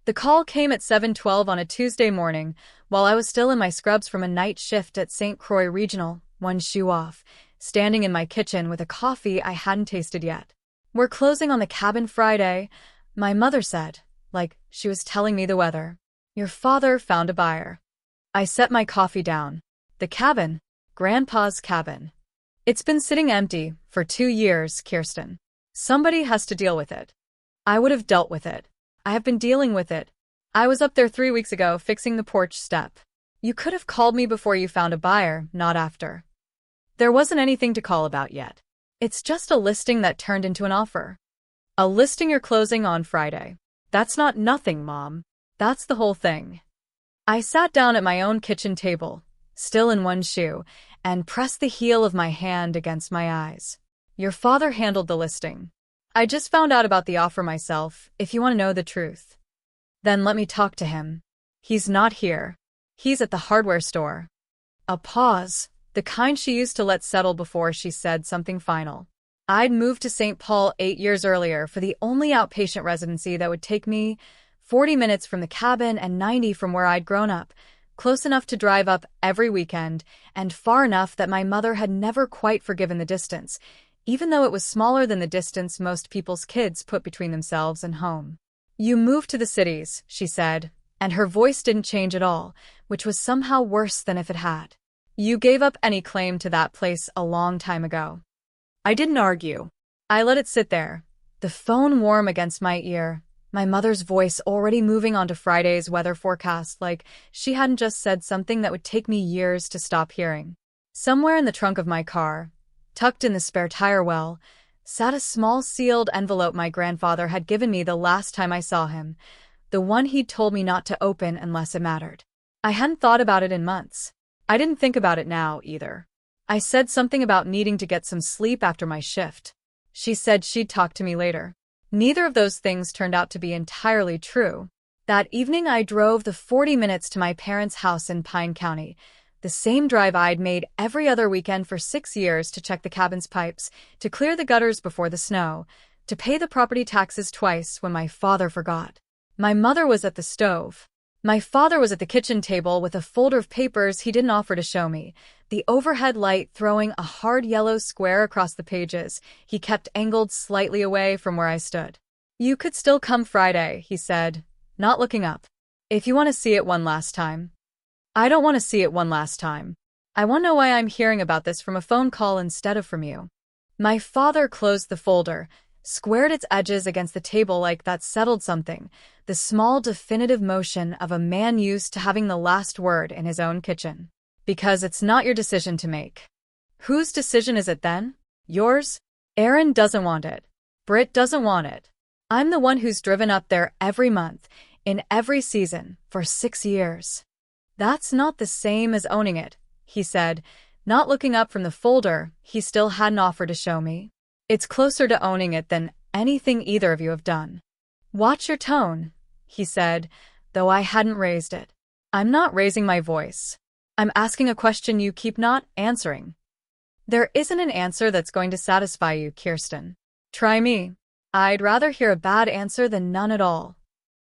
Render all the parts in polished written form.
The call came at 7:12 on a Tuesday morning, while I was still in my scrubs from a night shift at St. Croix Regional, one shoe off, standing in my kitchen with a coffee I hadn't tasted yet. "We're closing on the cabin Friday," my mother said, like she was telling me the weather. "Your father found a buyer." I set my coffee down. The cabin? Grandpa's cabin. It's been sitting empty for 2 years, Kirsten. Somebody has to deal with it. I would have dealt with it. I have been dealing with it. I was up there 3 weeks ago fixing the porch step. You could have called me before you found a buyer, not after. There wasn't anything to call about yet. It's just a listing that turned into an offer. A listing you're closing on Friday. That's not nothing, Mom. That's the whole thing. I sat down at my own kitchen table, still in one shoe, and pressed the heel of my hand against my eyes. Your father handled the listing. I just found out about the offer myself, if you want to know the truth. Then let me talk to him. He's not here. He's at the hardware store. A pause, the kind she used to let settle before she said something final. I'd moved to St. Paul 8 years earlier for the only outpatient residency that would take me 40 minutes from the cabin and 90 from where I'd grown up, close enough to drive up every weekend, and far enough that my mother had never quite forgiven the distance, even though it was smaller than the distance most people's kids put between themselves and home. "You moved to the cities," she said, and her voice didn't change at all, which was somehow worse than if it had. "You gave up any claim to that place a long time ago." I didn't argue. I let it sit there, the phone warm against my ear, my mother's voice already moving onto Friday's weather forecast like she hadn't just said something that would take me years to stop hearing. Somewhere in the trunk of my car, tucked in the spare tire well, sat a small sealed envelope my grandfather had given me the last time I saw him, the one he'd told me not to open unless it mattered. I hadn't thought about it in months. I didn't think about it now, either. I said something about needing to get some sleep after my shift. She said she'd talk to me later. Neither of those things turned out to be entirely true. That evening I drove the 40 minutes to my parents' house in Pine County, the same drive I'd made every other weekend for 6 years to check the cabin's pipes, to clear the gutters before the snow, to pay the property taxes twice when my father forgot. My mother was at the stove. My father was at the kitchen table with a folder of papers he didn't offer to show me, the overhead light throwing a hard yellow square across the pages he kept angled slightly away from where I stood. "You could still come Friday," he said, not looking up. "If you want to see it one last time." I don't want to see it one last time. I want to know why I'm hearing about this from a phone call instead of from you. My father closed the folder, squared its edges against the table like that settled something, the small definitive motion of a man used to having the last word in his own kitchen. "Because it's not your decision to make." Whose decision is it then? Yours? Aaron doesn't want it. Britt doesn't want it. I'm the one who's driven up there every month, in every season, for 6 years. "That's not the same as owning it," he said, not looking up from the folder he still hadn't offered to show me. "It's closer to owning it than anything either of you have done." "Watch your tone," he said, though I hadn't raised it. "I'm not raising my voice. I'm asking a question you keep not answering." "There isn't an answer that's going to satisfy you, Kirsten. Try me. I'd rather hear a bad answer than none at all."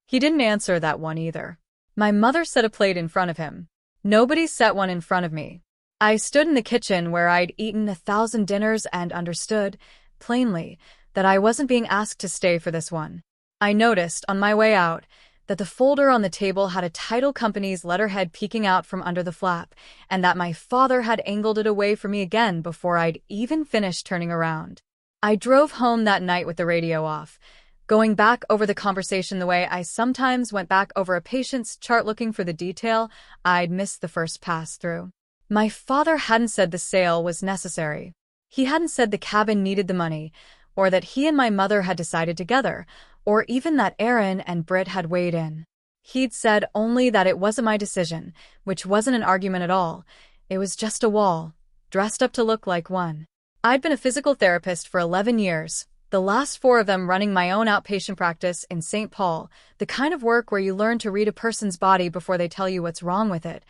He didn't answer that one either. My mother set a plate in front of him. Nobody set one in front of me. I stood in the kitchen where I'd eaten 1,000 dinners and understood, plainly, that I wasn't being asked to stay for this one. I noticed, on my way out, that the folder on the table had a title company's letterhead peeking out from under the flap, and that my father had angled it away from me again before I'd even finished turning around. I drove home that night with the radio off, going back over the conversation the way I sometimes went back over a patient's chart looking for the detail I'd missed the first pass through. My father hadn't said the sale was necessary. He hadn't said the cabin needed the money, or that he and my mother had decided together, or even that Aaron and Britt had weighed in. He'd said only that it wasn't my decision, which wasn't an argument at all. It was just a wall, dressed up to look like one. I'd been a physical therapist for 11 years, the last 4 of them running my own outpatient practice in St. Paul, the kind of work where you learn to read a person's body before they tell you what's wrong with it,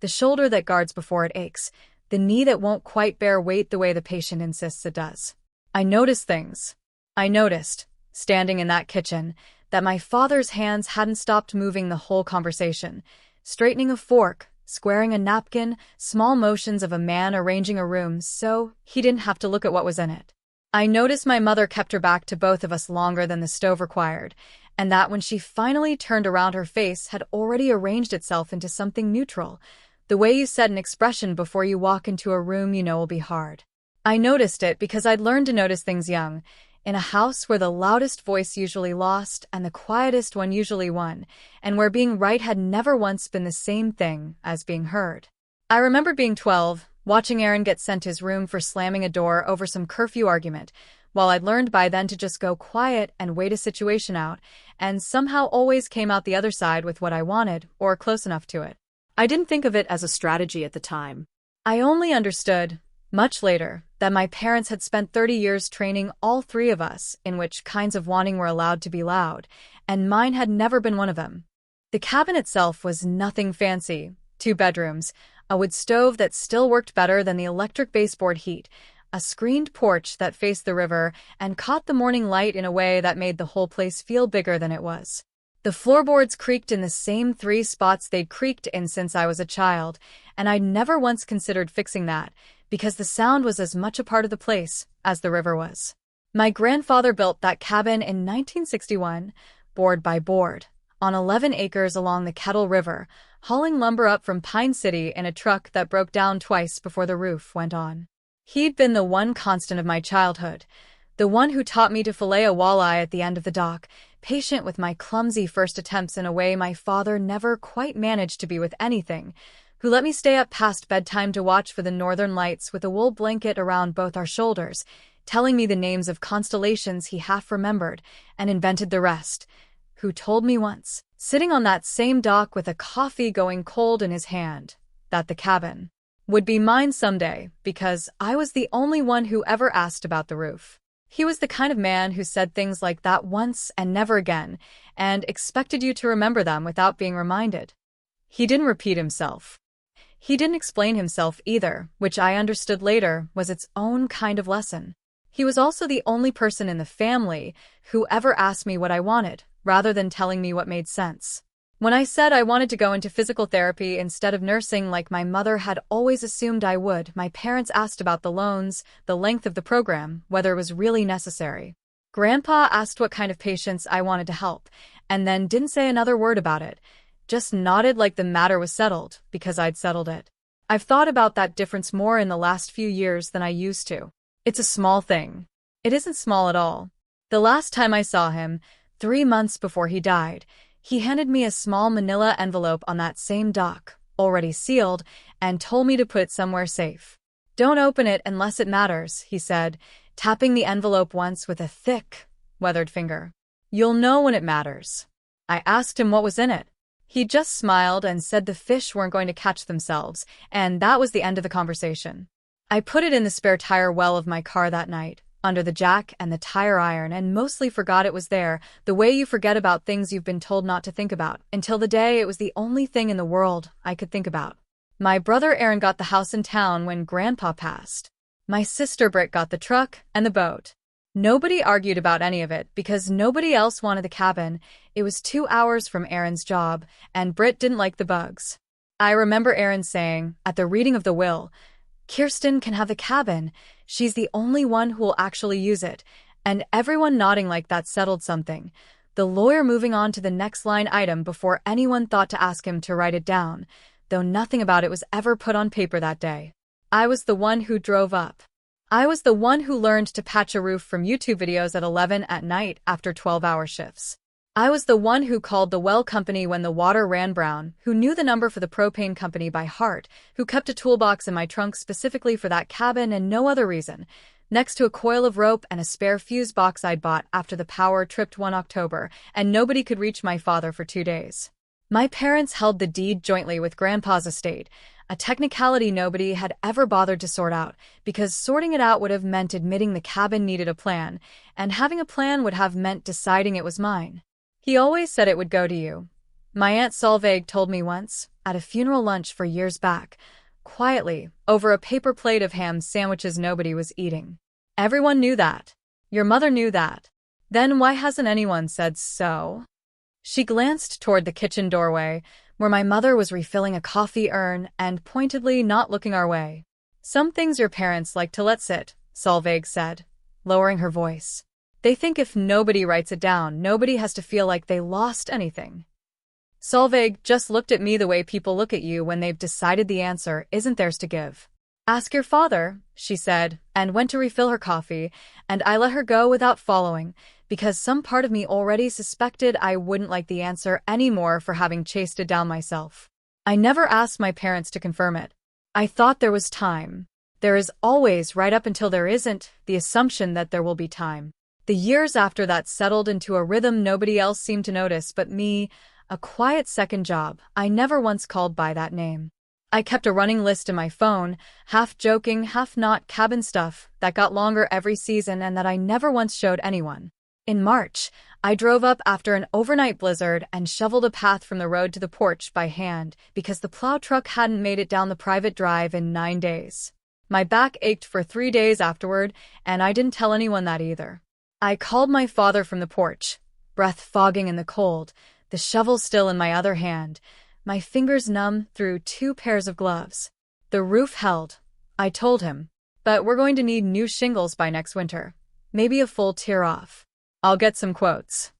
the shoulder that guards before it aches, the knee that won't quite bear weight the way the patient insists it does. I noticed things. I noticed, standing in that kitchen, that my father's hands hadn't stopped moving the whole conversation, straightening a fork, squaring a napkin, small motions of a man arranging a room so he didn't have to look at what was in it. I noticed my mother kept her back to both of us longer than the stove required, and that when she finally turned around, her face had already arranged itself into something neutral, the way you set an expression before you walk into a room you know will be hard. I noticed it because I'd learned to notice things young, in a house where the loudest voice usually lost and the quietest one usually won, and where being right had never once been the same thing as being heard. I remember being 12, watching Aaron get sent his room for slamming a door over some curfew argument, while I'd learned by then to just go quiet and wait a situation out, and somehow always came out the other side with what I wanted, or close enough to it. I didn't think of it as a strategy at the time. I only understood, much later, that my parents had spent 30 years training all three of us in which kinds of wanting were allowed to be loud, and mine had never been one of them. The cabin itself was nothing fancy: 2 bedrooms, a wood stove that still worked better than the electric baseboard heat, a screened porch that faced the river and caught the morning light in a way that made the whole place feel bigger than it was. The floorboards creaked in the same 3 spots they'd creaked in since I was a child, and I'd never once considered fixing that, because the sound was as much a part of the place as the river was. My grandfather built that cabin in 1961, board by board, on 11 acres along the Kettle River, hauling lumber up from Pine City in a truck that broke down twice before the roof went on. He'd been the one constant of my childhood, the one who taught me to fillet a walleye at the end of the dock, patient with my clumsy first attempts in a way my father never quite managed to be with anything, who let me stay up past bedtime to watch for the northern lights with a wool blanket around both our shoulders, telling me the names of constellations he half remembered and invented the rest, who told me once, sitting on that same dock with a coffee going cold in his hand, that the cabin would be mine someday because I was the only one who ever asked about the roof. He was the kind of man who said things like that once and never again, and expected you to remember them without being reminded. He didn't repeat himself. He didn't explain himself either, which I understood later was its own kind of lesson. He was also the only person in the family who ever asked me what I wanted, rather than telling me what made sense. When I said I wanted to go into physical therapy instead of nursing like my mother had always assumed I would, my parents asked about the loans, the length of the program, whether it was really necessary. Grandpa asked what kind of patients I wanted to help, and then didn't say another word about it, just nodded like the matter was settled, because I'd settled it. I've thought about that difference more in the last few years than I used to. It's a small thing. It isn't small at all. The last time I saw him, 3 months before he died, he handed me a small manila envelope on that same dock, already sealed, and told me to put it somewhere safe. "Don't open it unless it matters," he said, tapping the envelope once with a thick, weathered finger. "You'll know when it matters." I asked him what was in it. He just smiled and said the fish weren't going to catch themselves, and that was the end of the conversation. I put it in the spare tire well of my car that night, under the jack and the tire iron, and mostly forgot it was there, the way you forget about things you've been told not to think about, until the day it was the only thing in the world I could think about. My brother Aaron got the house in town when Grandpa passed. My sister Britt got the truck and the boat. Nobody argued about any of it because nobody else wanted the cabin. It was 2 hours from Aaron's job, and Britt didn't like the bugs. I remember Aaron saying, at the reading of the will, "Kirsten can have the cabin. She's the only one who will actually use it," and everyone nodding like that settled something, the lawyer moving on to the next line item before anyone thought to ask him to write it down, though nothing about it was ever put on paper that day. I was the one who drove up. I was the one who learned to patch a roof from YouTube videos at 11 at night after 12-hour shifts. I was the one who called the well company when the water ran brown, who knew the number for the propane company by heart, who kept a toolbox in my trunk specifically for that cabin and no other reason, next to a coil of rope and a spare fuse box I'd bought after the power tripped one October, and nobody could reach my father for 2 days. My parents held the deed jointly with Grandpa's estate, a technicality nobody had ever bothered to sort out, because sorting it out would have meant admitting the cabin needed a plan, and having a plan would have meant deciding it was mine. He always said it would go to you. My Aunt Solveig told me once, at a funeral lunch for years back, quietly, over a paper plate of ham sandwiches nobody was eating. Everyone knew that. Your mother knew that. Then why hasn't anyone said so? She glanced toward the kitchen doorway, where my mother was refilling a coffee urn and pointedly not looking our way. Some things your parents like to let sit, Solveig said, lowering her voice. They think if nobody writes it down, nobody has to feel like they lost anything. Solveig just looked at me the way people look at you when they've decided the answer isn't theirs to give. Ask your father, she said, and went to refill her coffee, and I let her go without following, because some part of me already suspected I wouldn't like the answer anymore for having chased it down myself. I never asked my parents to confirm it. I thought there was time. There is always, right up until there isn't, the assumption that there will be time. The years after that settled into a rhythm nobody else seemed to notice but me, a quiet second job I never once called by that name. I kept a running list in my phone, half joking, half not, cabin stuff that got longer every season and that I never once showed anyone. In March, I drove up after an overnight blizzard and shoveled a path from the road to the porch by hand because the plow truck hadn't made it down the private drive in 9 days. My back ached for 3 days afterward, and I didn't tell anyone that either. I called my father from the porch, breath fogging in the cold, the shovel still in my other hand, my fingers numb through 2 pairs of gloves. The roof held, I told him, but we're going to need new shingles by next winter. Maybe a full tear-off. I'll get some quotes.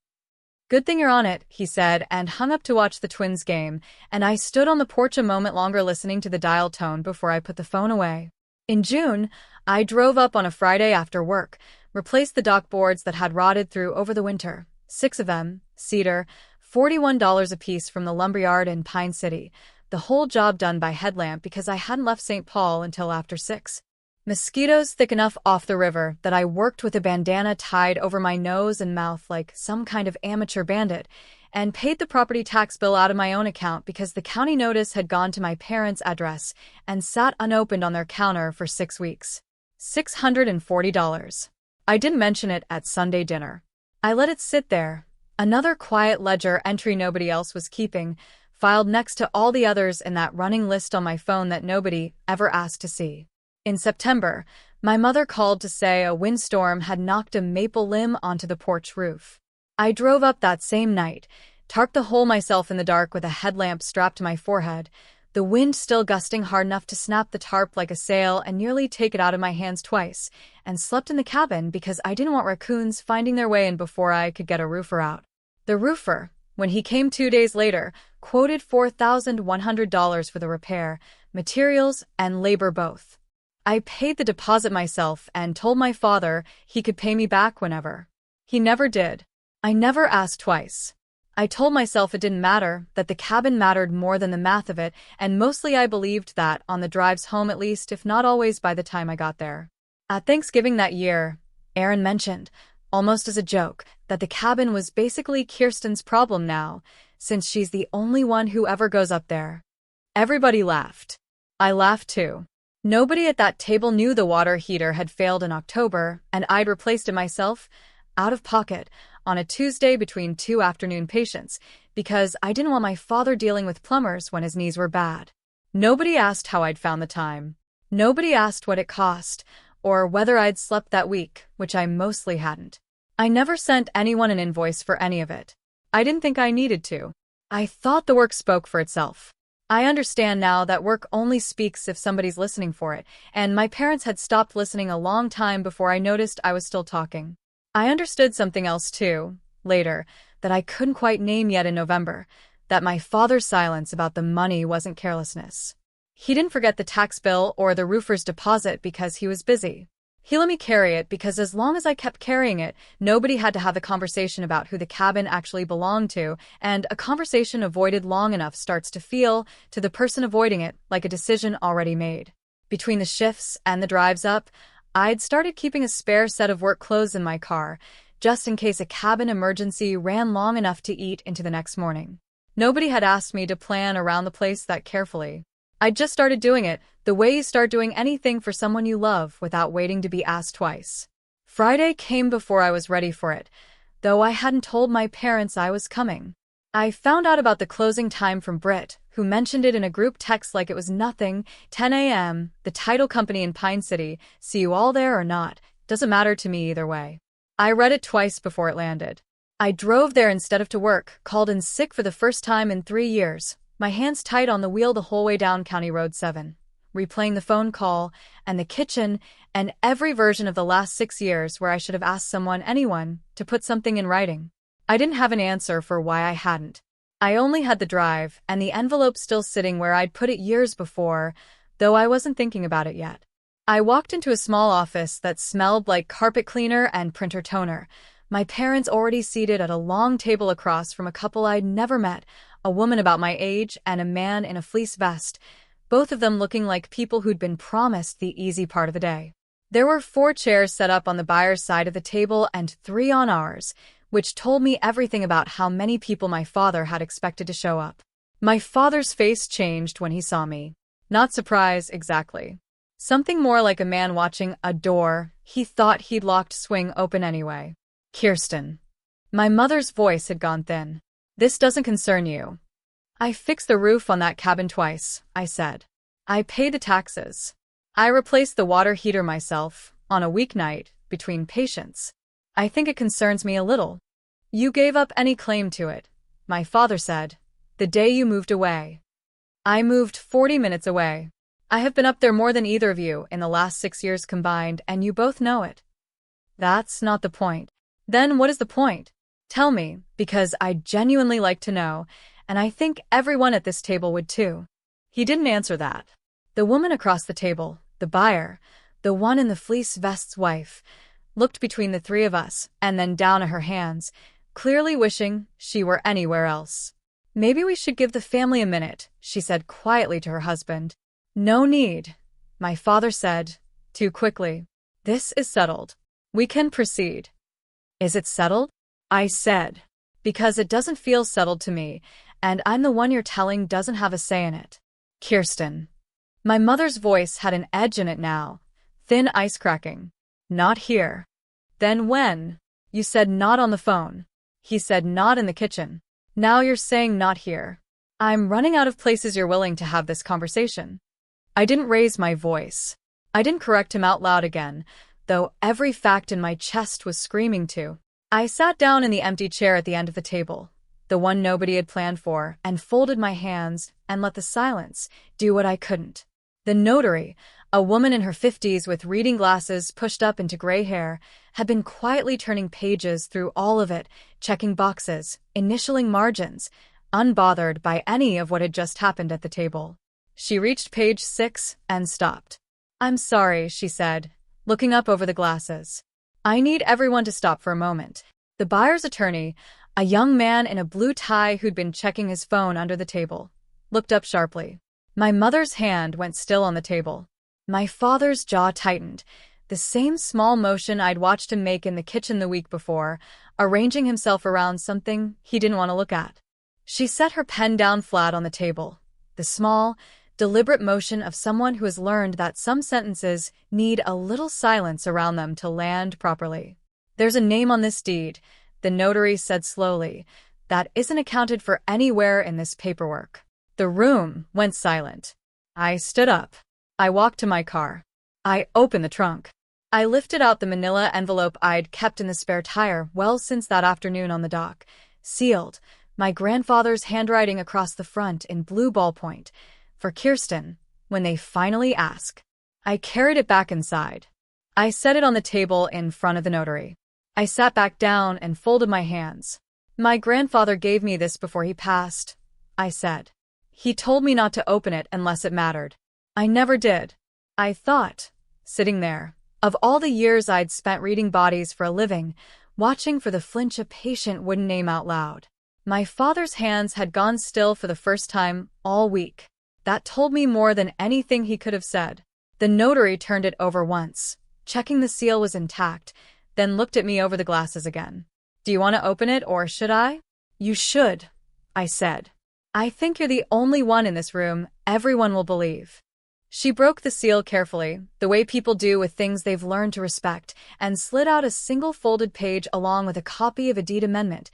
Good thing you're on it, he said, and hung up to watch the Twins game, and I stood on the porch a moment longer listening to the dial tone before I put the phone away. In June, I drove up on a Friday after work, replaced the dock boards that had rotted through over the winter, 6 of them, cedar, $41 apiece from the lumberyard in Pine City, the whole job done by headlamp because I hadn't left St. Paul until after 6. Mosquitoes thick enough off the river that I worked with a bandana tied over my nose and mouth like some kind of amateur bandit, and paid the property tax bill out of my own account because the county notice had gone to my parents' address and sat unopened on their counter for 6 weeks. $640. I didn't mention it at Sunday dinner. I let it sit there, another quiet ledger entry nobody else was keeping, filed next to all the others in that running list on my phone that nobody ever asked to see. In September, my mother called to say a windstorm had knocked a maple limb onto the porch roof. I drove up that same night, tarped the hole myself in the dark with a headlamp strapped to my forehead, the wind still gusting hard enough to snap the tarp like a sail and nearly take it out of my hands twice, and slept in the cabin because I didn't want raccoons finding their way in before I could get a roofer out. The roofer, when he came 2 days later, quoted $4,100 for the repair, materials, and labor both. I paid the deposit myself and told my father he could pay me back whenever. He never did. I never asked twice. I told myself it didn't matter, that the cabin mattered more than the math of it, and mostly I believed that, on the drives home at least, if not always by the time I got there. At Thanksgiving that year, Aaron mentioned, almost as a joke, that the cabin was basically Kirsten's problem now, since she's the only one who ever goes up there. Everybody laughed. I laughed too. Nobody at that table knew the water heater had failed in October, and I'd replaced it myself, out of pocket, on a Tuesday between 2 afternoon patients, because I didn't want my father dealing with plumbers when his knees were bad. Nobody asked how I'd found the time. Nobody asked what it cost, or whether I'd slept that week, which I mostly hadn't. I never sent anyone an invoice for any of it. I didn't think I needed to. I thought the work spoke for itself. I understand now that work only speaks if somebody's listening for it, and my parents had stopped listening a long time before I noticed I was still talking. I understood something else too, later, that I couldn't quite name yet in November, that my father's silence about the money wasn't carelessness. He didn't forget the tax bill or the roofer's deposit because he was busy. He let me carry it because as long as I kept carrying it, nobody had to have the conversation about who the cabin actually belonged to, and a conversation avoided long enough starts to feel, to the person avoiding it, like a decision already made. Between the shifts and the drives up, I'd started keeping a spare set of work clothes in my car, just in case a cabin emergency ran long enough to eat into the next morning. Nobody had asked me to plan around the place that carefully. I'd just started doing it, the way you start doing anything for someone you love without waiting to be asked twice. Friday came before I was ready for it, though I hadn't told my parents I was coming. I found out about the closing time from Britt, who mentioned it in a group text like it was nothing. 10 a.m., the title company in Pine City, see you all there or not, doesn't matter to me either way. I read it twice before it landed. I drove there instead of to work, called in sick for the first time in 3 years, my hands tight on the wheel the whole way down County Road 7, replaying the phone call, and the kitchen, and every version of the last 6 years where I should have asked someone, anyone, to put something in writing. I didn't have an answer for why I hadn't. I only had the drive, and the envelope still sitting where I'd put it years before, though I wasn't thinking about it yet. I walked into a small office that smelled like carpet cleaner and printer toner. My parents already seated at a long table across from a couple I'd never met, a woman about my age and a man in a fleece vest, both of them looking like people who'd been promised the easy part of the day. There were 4 chairs set up on the buyer's side of the table and 3 on ours, which told me everything about how many people my father had expected to show up. My father's face changed when he saw me. Not surprise, exactly. Something more like a man watching a door he thought he'd locked swing open anyway. Kirsten. My mother's voice had gone thin. This doesn't concern you. I fixed the roof on that cabin twice, I said. I paid the taxes. I replaced the water heater myself, on a weeknight, between patients. I think it concerns me a little. You gave up any claim to it, my father said, the day you moved away. I moved 40 minutes away. I have been up there more than either of you in the last 6 years combined, and you both know it. That's not the point. Then what is the point? Tell me, because I'd genuinely like to know, and I think everyone at this table would too. He didn't answer that. The woman across the table, the buyer, the one in the fleece vest's wife, looked between the 3 of us and then down at her hands, clearly wishing she were anywhere else. Maybe we should give the family a minute, she said quietly to her husband. No need, my father said, too quickly. This is settled. We can proceed. Is it settled? I said. Because it doesn't feel settled to me, and I'm the one you're telling doesn't have a say in it. Kirsten. My mother's voice had an edge in it now, thin ice cracking. Not here. Then when? You said not on the phone. He said not in the kitchen. Now you're saying not here. I'm running out of places you're willing to have this conversation. I didn't raise my voice. I didn't correct him out loud again, though every fact in my chest was screaming to. I sat down in the empty chair at the end of the table, the one nobody had planned for, and folded my hands and let the silence do what I couldn't. The notary, a woman in her 50s with reading glasses pushed up into gray hair, had been quietly turning pages through all of it, checking boxes, initialing margins, unbothered by any of what had just happened at the table. She reached page 6 and stopped. I'm sorry, she said, looking up over the glasses. I need everyone to stop for a moment. The buyer's attorney, a young man in a blue tie who'd been checking his phone under the table, looked up sharply. My mother's hand went still on the table. My father's jaw tightened, the same small motion I'd watched him make in the kitchen the week before, arranging himself around something he didn't want to look at. She set her pen down flat on the table, the small, deliberate motion of someone who has learned that some sentences need a little silence around them to land properly. There's a name on this deed, the notary said slowly, that isn't accounted for anywhere in this paperwork. The room went silent. I stood up. I walked to my car. I opened the trunk. I lifted out the manila envelope I'd kept in the spare tire well since that afternoon on the dock, sealed, my grandfather's handwriting across the front in blue ballpoint, for Kirsten, when they finally ask. I carried it back inside. I set it on the table in front of the notary. I sat back down and folded my hands. My grandfather gave me this before he passed, I said. He told me not to open it unless it mattered. I never did. I thought, sitting there, of all the years I'd spent reading bodies for a living, watching for the flinch a patient wouldn't name out loud. My father's hands had gone still for the first time all week. That told me more than anything he could have said. The notary turned it over once, checking the seal was intact, then looked at me over the glasses again. Do you want to open it or should I? You should, I said. I think you're the only one in this room everyone will believe. She broke the seal carefully, the way people do with things they've learned to respect, and slid out a single folded page along with a copy of a deed amendment,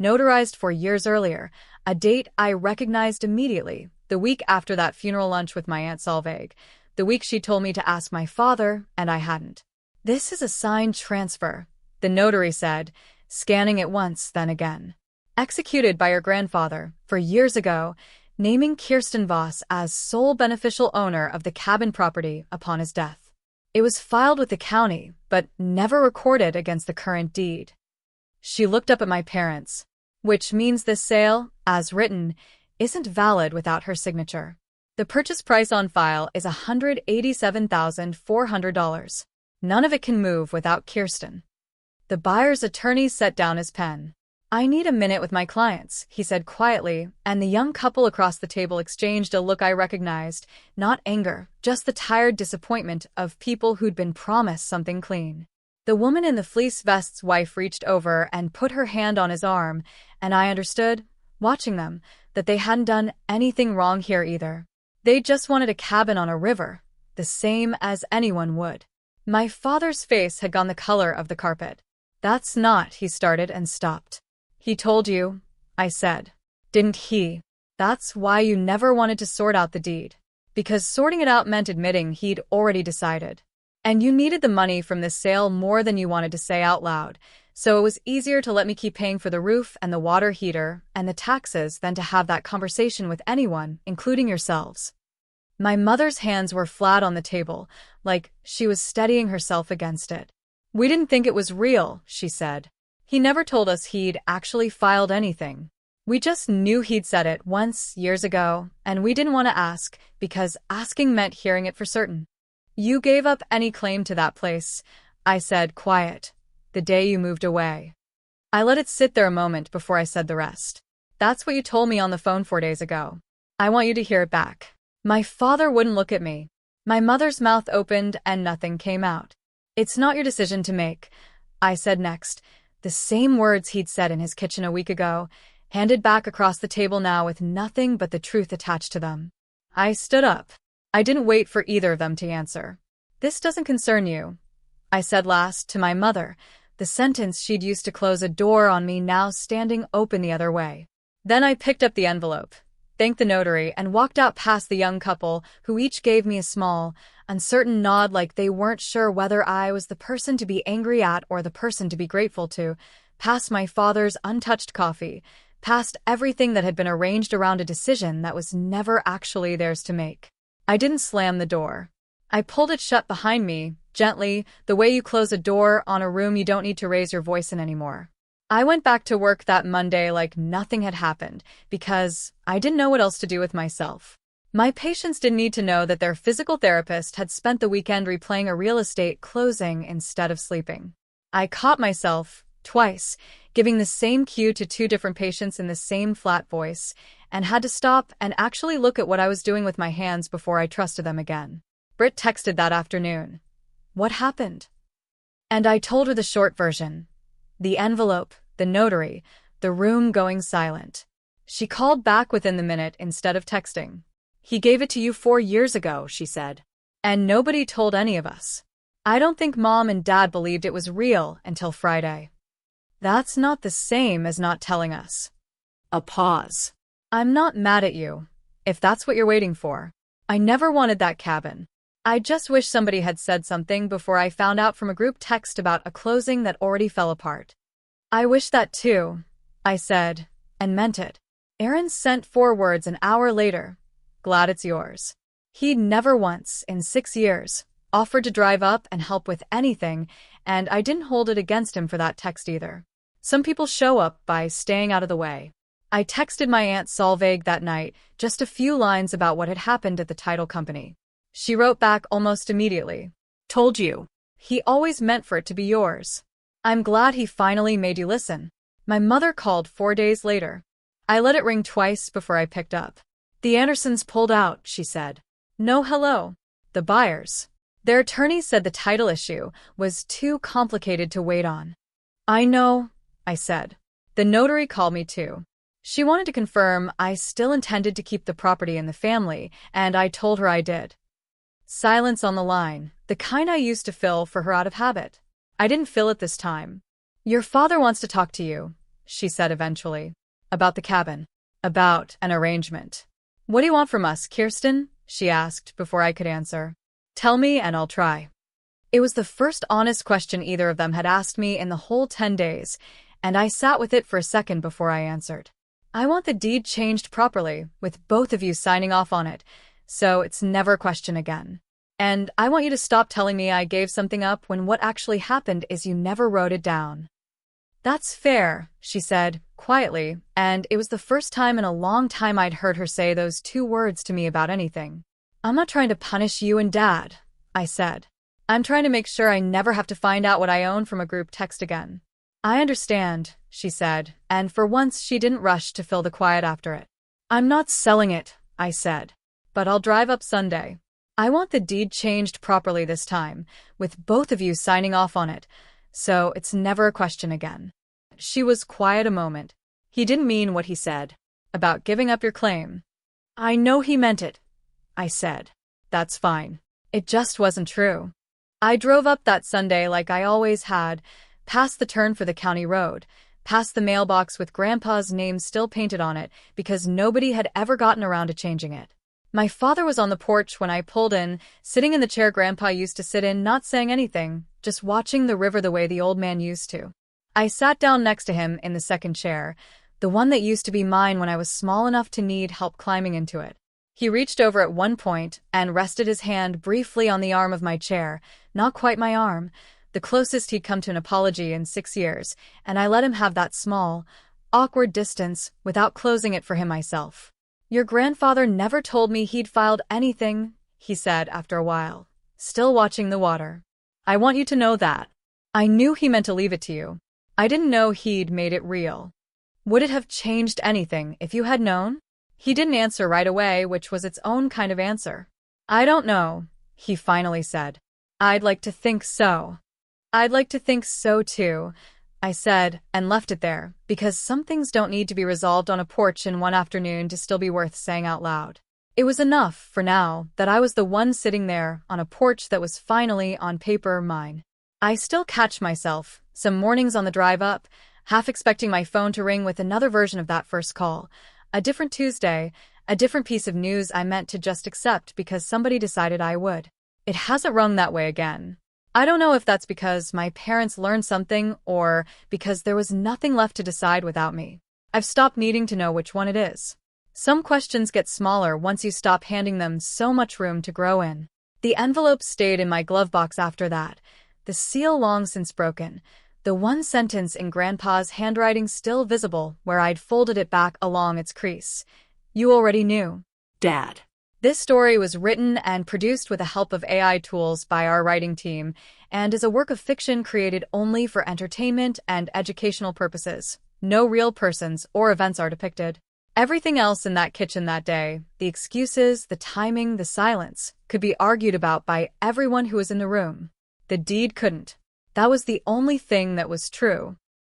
notarized 4 years earlier, a date I recognized immediately, the week after that funeral lunch with my Aunt Solveig, the week she told me to ask my father, and I hadn't. This is a signed transfer, the notary said, scanning it once, then again. Executed by your grandfather, 4 years ago, naming Kirsten Voss as sole beneficial owner of the cabin property upon his death. It was filed with the county, but never recorded against the current deed. She looked up at my parents, which means this sale, as written, isn't valid without her signature. The purchase price on file is $187,400. None of it can move without Kirsten. The buyer's attorney set down his pen. I need a minute with my clients, he said quietly, and the young couple across the table exchanged a look I recognized, not anger, just the tired disappointment of people who'd been promised something clean. The woman in the fleece vest's wife reached over and put her hand on his arm, and I understood, watching them, that they hadn't done anything wrong here either. They just wanted a cabin on a river, the same as anyone would. My father's face had gone the color of the carpet. That's not, he started and stopped. He told you, I said. Didn't he? That's why you never wanted to sort out the deed. Because sorting it out meant admitting he'd already decided. And you needed the money from this sale more than you wanted to say out loud, so it was easier to let me keep paying for the roof and the water heater and the taxes than to have that conversation with anyone, including yourselves. My mother's hands were flat on the table, like she was steadying herself against it. We didn't think it was real, she said. He never told us he'd actually filed anything. We just knew he'd said it once, years ago, and we didn't want to ask, because asking meant hearing it for certain. You gave up any claim to that place, I said, quiet, the day you moved away. I let it sit there a moment before I said the rest. That's what you told me on the phone 4 days ago. I want you to hear it back. My father wouldn't look at me. My mother's mouth opened and nothing came out. It's not your decision to make, I said next. The same words he'd said in his kitchen a week ago, handed back across the table now with nothing but the truth attached to them. I stood up. I didn't wait for either of them to answer. This doesn't concern you, I said last to my mother, the sentence she'd used to close a door on me now standing open the other way. Then I picked up the envelope, thanked the notary, and walked out past the young couple, who each gave me a small, uncertain nod like they weren't sure whether I was the person to be angry at or the person to be grateful to, past my father's untouched coffee, past everything that had been arranged around a decision that was never actually theirs to make. I didn't slam the door. I pulled it shut behind me, gently, the way you close a door on a room you don't need to raise your voice in anymore. I went back to work that Monday like nothing had happened, because I didn't know what else to do with myself. My patients didn't need to know that their physical therapist had spent the weekend replaying a real estate closing instead of sleeping. I caught myself, twice, giving the same cue to 2 different patients in the same flat voice, and had to stop and actually look at what I was doing with my hands before I trusted them again. Britt texted that afternoon. What happened? And I told her the short version. The envelope, the notary, the room going silent. She called back within the minute instead of texting. He gave it to you 4 years ago, she said. And nobody told any of us. I don't think Mom and Dad believed it was real until Friday. That's not the same as not telling us. A pause. I'm not mad at you, if that's what you're waiting for. I never wanted that cabin. I just wish somebody had said something before I found out from a group text about a closing that already fell apart. I wish that too, I said, and meant it. Aaron sent 4 words an hour later. Glad it's yours. He'd never once, in 6 years, offered to drive up and help with anything, and I didn't hold it against him for that text either. Some people show up by staying out of the way. I texted my Aunt Solveig that night, just a few lines about what had happened at the title company. She wrote back almost immediately. Told you. He always meant for it to be yours. I'm glad he finally made you listen. My mother called 4 days later. I let it ring twice before I picked up. The Andersons pulled out, she said. No hello. The buyers. Their attorney said the title issue was too complicated to wait on. I know, I said. The notary called me too. She wanted to confirm I still intended to keep the property in the family, and I told her I did. Silence on the line, the kind I used to fill for her out of habit. I didn't fill it this time. Your father wants to talk to you, she said eventually. About the cabin. About an arrangement. What do you want from us, Kirsten? She asked before I could answer. Tell me and I'll try. It was the first honest question either of them had asked me in the whole 10 days, and I sat with it for a second before I answered. I want the deed changed properly, with both of you signing off on it, so it's never a question again. And I want you to stop telling me I gave something up when what actually happened is you never wrote it down. That's fair, she said, quietly, and it was the first time in a long time I'd heard her say those two words to me about anything. I'm not trying to punish you and Dad, I said. I'm trying to make sure I never have to find out what I own from a group text again. I understand, she said, and for once she didn't rush to fill the quiet after it. I'm not selling it, I said, but I'll drive up Sunday. I want the deed changed properly this time, with both of you signing off on it, so it's never a question again. She was quiet a moment. He didn't mean what he said. About giving up your claim. I know he meant it, I said. That's fine. It just wasn't true. I drove up that Sunday like I always had, past the turn for the county road, past the mailbox with Grandpa's name still painted on it because nobody had ever gotten around to changing it. My father was on the porch when I pulled in, sitting in the chair Grandpa used to sit in, not saying anything, just watching the river the way the old man used to. I sat down next to him in the second chair, the one that used to be mine when I was small enough to need help climbing into it. He reached over at one point and rested his hand briefly on the arm of my chair, not quite my arm, the closest he'd come to an apology in 6 years, and I let him have that small, awkward distance without closing it for him myself. Your grandfather never told me he'd filed anything, he said after a while, still watching the water. I want you to know that. I knew he meant to leave it to you. I didn't know he'd made it real. Would it have changed anything if you had known? He didn't answer right away, which was its own kind of answer. I don't know, he finally said. I'd like to think so. I'd like to think so too, I said, and left it there, because some things don't need to be resolved on a porch in one afternoon to still be worth saying out loud. It was enough, for now, that I was the one sitting there on a porch that was finally, on paper, mine. I still catch myself, some mornings on the drive up, half expecting my phone to ring with another version of that first call. A different Tuesday, a different piece of news I meant to just accept because somebody decided I would. It hasn't rung that way again. I don't know if that's because my parents learned something or because there was nothing left to decide without me. I've stopped needing to know which one it is. Some questions get smaller once you stop handing them so much room to grow in. The envelope stayed in my glove box after that, the seal long since broken, the one sentence in Grandpa's handwriting still visible where I'd folded it back along its crease. You already knew. Dad. This story was written and produced with the help of AI tools by our writing team and is a work of fiction created only for entertainment and educational purposes. No real persons or events are depicted. Everything else in that kitchen that day, the excuses, the timing, the silence, could be argued about by everyone who was in the room. The deed couldn't. That was the only thing that was true.